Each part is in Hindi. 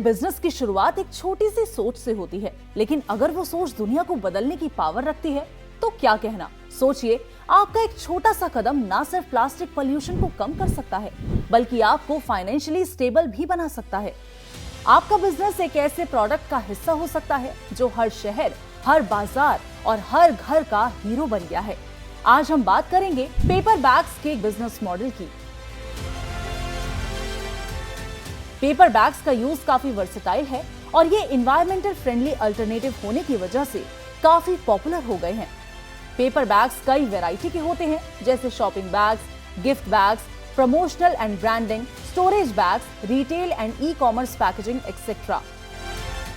बिजनेस की शुरुआत एक छोटी सी सोच से होती है, लेकिन अगर वो सोच दुनिया को बदलने की पावर रखती है तो क्या कहना। सोचिए, आपका एक छोटा सा कदम ना सिर्फ प्लास्टिक पॉल्यूशन को कम कर सकता है, बल्कि आपको फाइनेंशियली स्टेबल भी बना सकता है। आपका बिजनेस एक ऐसे प्रोडक्ट का हिस्सा हो सकता है जो हर शहर, हर बाजार और हर घर का हीरो बन गया है। आज हम बात करेंगे पेपर बैग्स के बिजनेस मॉडल की। पेपर बैग्स का यूज काफी वर्सेटाइल है और ये इन्वायरमेंटल फ्रेंडली अल्टरनेटिव होने की वजह से काफी पॉपुलर हो गए हैं। पेपर बैग्स कई वैरायटी के होते हैं, जैसे shopping bags, gift bags, promotional and branding, storage bags, retail and e commerce packaging etcetera.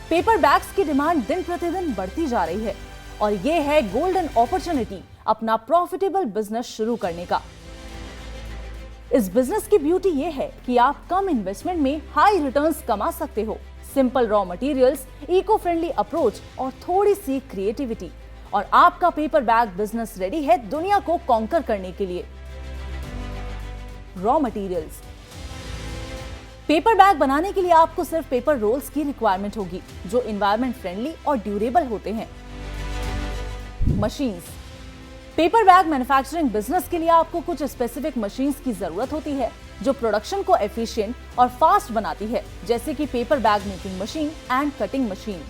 Paper bags की डिमांड दिन प्रतिदिन बढ़ती जा रही है और ये है गोल्डन अपॉर्चुनिटी अपना प्रॉफिटेबल बिजनेस शुरू करने का। इस बिजनेस की ब्यूटी ये है कि आप कम इन्वेस्टमेंट में हाई रिटर्न्स कमा सकते हो। Simple raw materials, eco friendly approach और थोड़ी सी क्रिएटिविटी और आपका पेपर बैग बिजनेस रेडी है दुनिया को कॉन्कर करने के लिए। Raw materials. पेपर बैग बनाने के लिए आपको सिर्फ पेपर रोल्स की रिक्वायरमेंट होगी जो एनवायरनमेंट फ्रेंडली और ड्यूरेबल होते हैं। Machines. Paper bag manufacturing business के लिए आपको कुछ स्पेसिफिक मशीन्स की जरूरत होती है जो प्रोडक्शन को एफिशिएंट और फास्ट बनाती है, जैसे कि paper bag making machine and cutting machine.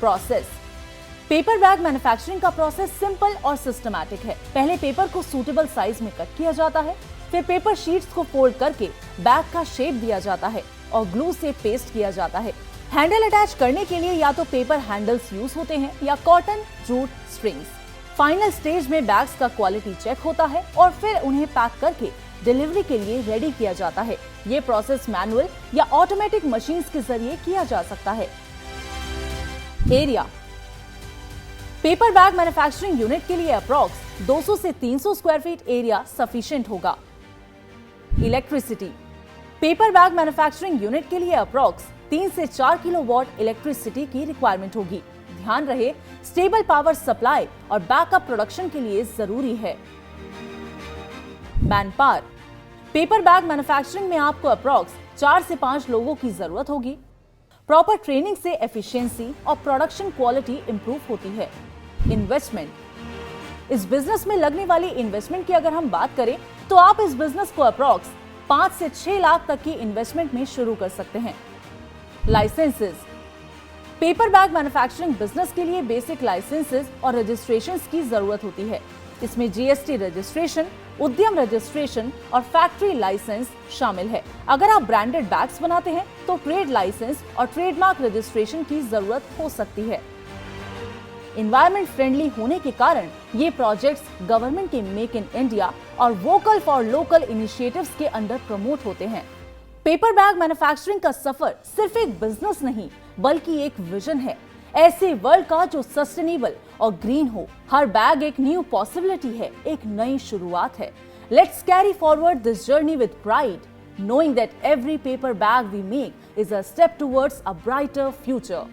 Process. Paper bag manufacturing का प्रोसेस सिंपल और सिस्टमैटिक है। पहले पेपर को सूटेबल साइज में कट किया जाता है, फिर पेपर शीट्स को फोल्ड करके बैग का शेप दिया जाता है और ग्लू से पेस्ट किया जाता है। हैंडल अटैच करने के लिए या तो पेपर हैंडल्स यूज होते हैं या cotton, jute, strings. Final stage में बैग्स का क्वालिटी चेक होता है और फिर उन्हें पैक करके डिलीवरी के लिए रेडी किया जाता है। ये प्रोसेस मैनुअल या ऑटोमेटिक मशीन्स के जरिए किया जा सकता है। Area. Paper bag manufacturing unit के लिए अप्रॉक्स 200 से 300 स्क्वायर फीट एरिया सफिशिएंट होगा। Electricity. Paper bag manufacturing unit के लिए अप्रॉक्स 3 से 4 किलोवाट इलेक्ट्रिसिटी की रिक्वायरमेंट होगी। ध्यान रहे, स्टेबल पावर सप्लाई और बैकअप प्रोडक्शन के लिए जरूरी है। Man power. Paper bag manufacturing में आपको अप्रॉक्स 4 से 5 लोगों की जरूरत होगी। प्रॉपर ट्रेनिंग से एफिशिएंसी और प्रोडक्शन क्वालिटी इंप्रूव होती है। इन्वेस्टमेंट। इस बिजनेस में लगने वाली इन्वेस्टमेंट की अगर हम बात करें तो आप इस बिजनेस को अप्रॉक्स 5 से 6 लाख तक की इन्वेस्टमेंट में शुरू कर सकते हैं। Licenses. Paper bag manufacturing business के लिए बेसिक लाइसेंसेस और रजिस्ट्रेशंस की जरूरत होती है। इसमें जीएसटी रजिस्ट्रेशन, उद्यम रजिस्ट्रेशन और फैक्ट्री लाइसेंस शामिल है। अगर आप ब्रांडेड बैग्स बनाते हैं तो ट्रेड लाइसेंस और ट्रेडमार्क रजिस्ट्रेशन की जरूरत हो सकती है। एनवायरनमेंट फ्रेंडली होने के कारण ये प्रोजेक्ट्स गवर्नमेंट के मेक इन इंडिया और वोकल फॉर लोकल इनिशिएटिव्स के अंडर प्रमोट होते हैं। पेपर बैग मैन्युफैक्चरिंग का सफर सिर्फ एक बिजनेस नहीं बल्कि एक विजन है, ऐसे वर्ल्ड का जो सस्टेनेबल और ग्रीन हो। हर बैग एक न्यू पॉसिबिलिटी है, एक नई शुरुआत है। Let's carry forward this journey with pride, knowing that every paper bag we make is a step towards a brighter future.